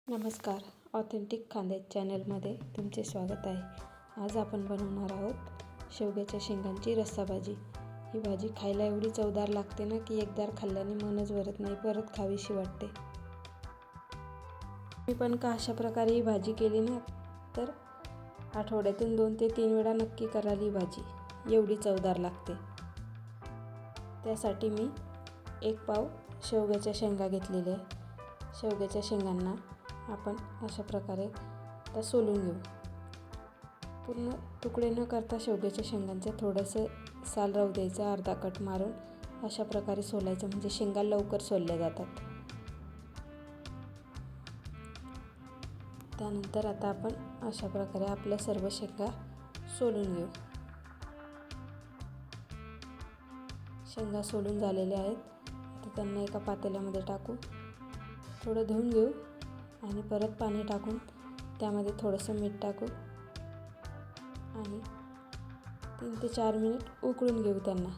नमस्कार. ऑथेंटिक खानदेश चॅनलमध्ये तुमचे स्वागत आहे. आज आपण बनवणार आहोत शेवग्याच्या शेंगांची रस्साभाजी. ही भाजी खायला एवढी चवदार लागते ना की एकदा खाल्ल्याने मनच भरत नाही, परत खावीशी वाटते. मी पण का अशा प्रकारे ही भाजी केली ना तर आठवड्यातून 2 ते 3 वेळा नक्की कराल ही भाजी, एवढी चवदार लागते. त्यासाठी मी 1 पाव शेवग्याच्या शेंगा घेतलेल्या आहे. शेवग्याच्या शेंगांना आपण अशा प्रकारे आता सोलून घेऊ. पूर्ण तुकडे न करता शेवग्याच्या शेंगांचं थोडंसं साल राहू द्यायचं, अर्धा कट मारून अशा प्रकारे सोलायचं, म्हणजे शेंगा लवकर सोलल्या जातात. त्यानंतर आता आपण अशा प्रकारे आपल्या सर्व शेंगा सोलून घेऊ. शेंगा सोलून झालेल्या आहेत. आता त्यांना एका पातेल्यामध्ये टाकू, थोडं धुवून घेऊ आणि परत पाणी टाकून त्यामध्ये थोडंसं मीठ टाकू आणि 3 ते 4 मिनिट उकळून घेऊ त्यांना.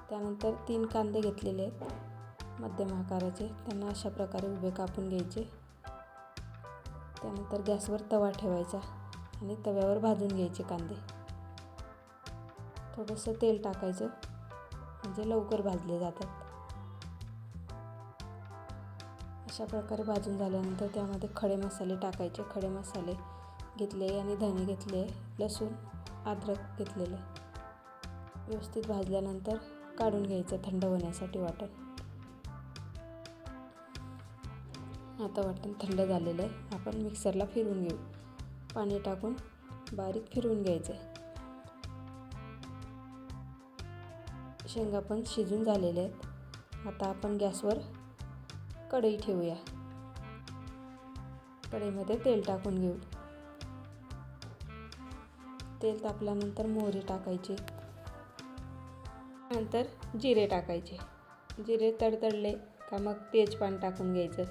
त्यानंतर 3 कांदे घेतलेले आहेत मध्यम आकाराचे, त्यांना अशा प्रकारे उभे कापून घ्यायचे. त्यानंतर गॅसवर तवा ठेवायचा आणि तव्यावर भाजून घ्यायचे कांदे. थोडंसं तेल टाकायचं म्हणजे लवकर भाजले जातात. अशा प्रकारे भाजून झाल्यानंतर त्यामध्ये खडे मसाले टाकायचे. खडे मसाले घेतले आणि धणे घेतले, लसूण अद्रक घेतलेले. व्यवस्थित भाजल्यानंतर काढून घ्यायचं थंड होण्यासाठी वाटण. आता वाटण थंड झालेलं आहे. आपण मिक्सरला फिरवून घेऊ. पाणी टाकून बारीक फिरवून घ्यायचं. शेंगा पण शिजून झालेले आहेत. आता आपण गॅसवर कढई ठेवूया. कढईमध्ये तेल टाकून घेऊ. तेल तापल्यानंतर मोहरी टाकायची, नंतर जिरे टाकायचे. जिरे तडतडले का मग तेजपान टाकून घ्यायचं.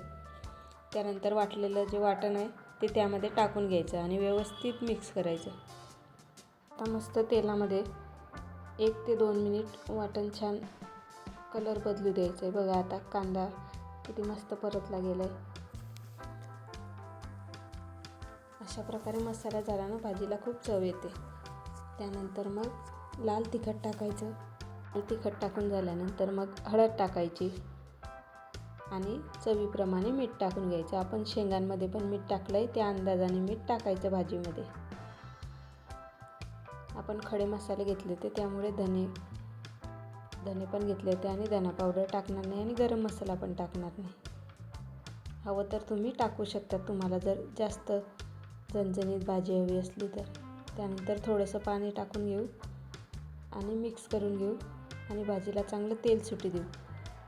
त्यानंतर वाटलेलं जे वाटण आहे ते त्यामध्ये टाकून घ्यायचं आणि व्यवस्थित मिक्स करायचं. आता मस्त तेलामध्ये 1 ते 2 मिनिट वाटण छान कलर बदलू द्यायचं आहे. बघा आता कांदा किती मस्त परतला गेला आहे. अशा प्रकारे मसाला झाला ना भाजीला खूप चव येते. त्यानंतर मग लाल तिखट टाकायचं. लाल तिखट टाकून झाल्यानंतर मग हळद टाकायची आणि चवीप्रमाणे मीठ टाकून घ्यायचं. आपण शेंगांमध्ये पण मीठ टाकलं आहे, त्या अंदाजाने मीठ टाकायचं भाजीमध्ये. आपण खडे मसाले घेतले होते त्यामुळे धने पण घेतले होते आणि धना पावडर टाकणार नाही आणि गरम मसाला पण टाकणार नाही. हवं तर तुम्ही टाकू शकता, तुम्हाला जर जास्त झणझणीत भाजी हवी असली तर. त्यानंतर थोडंसं पाणी टाकून घेऊ आणि मिक्स करून घेऊ आणि भाजीला चांगलं तेल सुटू देऊ.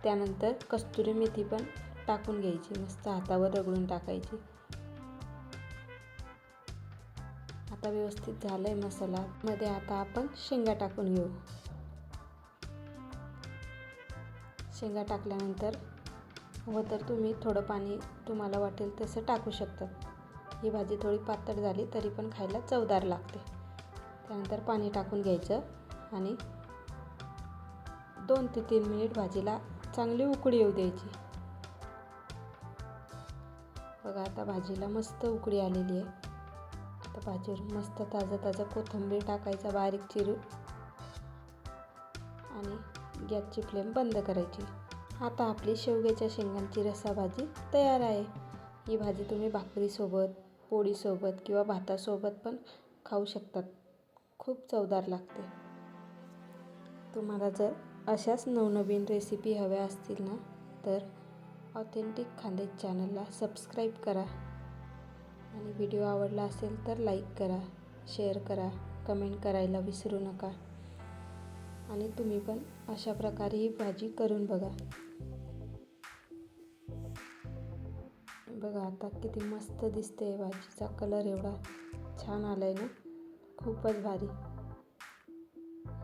त्यानंतर कस्तुरी मेथी पण टाकून घ्यायची, मस्त हातावर रगडून टाकायची. आता व्यवस्थित झालं आहे मसाला. मध्ये आता आपण शेंगा टाकून घेऊ. शेंगा टाकल्यानंतर हवं तर तुम्ही थोडं पाणी तुम्हाला वाटेल तसं टाकू शकता. ही भाजी थोडी पातळ झाली तरी पण खायला चवदार लागते. त्यानंतर पाणी टाकून घ्यायचं आणि 2 ते 3 मिनिट भाजीला चांगली उकळी येऊ द्यायची. बघा आता भाजीला मस्त उकळी आलेली आहे. आता भाजीवर मस्त ताजं कोथिंबीर टाकायचा बारीक चिरून आणि गॅसची फ्लेम बंद करायची. आता आपली शेवग्याच्या शेंगांची रस्साभाजी तयार आहे. ही भाजी तुम्ही भाकरीसोबत, पोळीसोबत किंवा भातासोबत पण खाऊ शकतात. खूप चवदार लागते. तुम्हाला जर अशाच नवनवीन रेसिपी हव्या असतील ना तर ऑथेंटिक खानदेश चॅनलला सबस्क्राईब करा आणि व्हिडिओ आवडला असेल तर लाईक करा, शेअर करा, कमेंट करायला विसरू नका. आणि तुम्ही पण अशा प्रकारे ही भाजी करून बघा. बघा आता किती मस्त दिसते. भाजीचा कलर एवढा छान आलाय ना, खूपच भारी.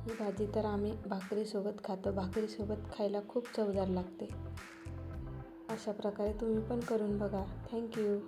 ही भाजी तर आम्ही भाकरीसोबत खातो. भाकरीसोबत खायला खूप चवदार लागते. अशा प्रकारे तुम्ही पण करून बघा. थँक्यू.